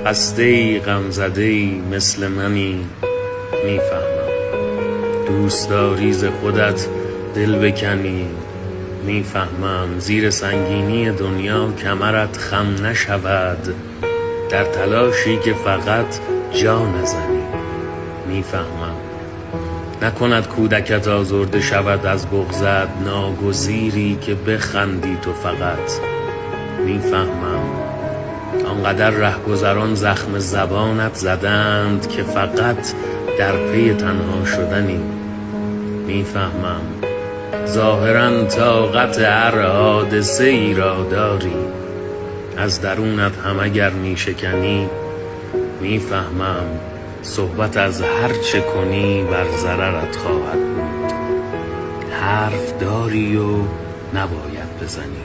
خسته‌ای غمزده‌ای مثل منی میفهمم. دوست داری ز خودت دل بکنی میفهمم. زیر سنگینی دنیا کمرت خم نشود، در تلاشی که فقط جا نزنی میفهمم. نکند کودکت آزرده شود از بغضت، ناگزیری که بخندی تو فقط میفهمم. آنقدر رهگذران زخم زبانت زدند که فقط در پی تنها شدنی میفهمم. ظاهراً طاقت هر حادثه ای را داری، از درونت هم اگر میشکنی میفهمم. صحبت از هر چه کنی بر ضررت خواهد بود. حرف داری و نباید بزنی.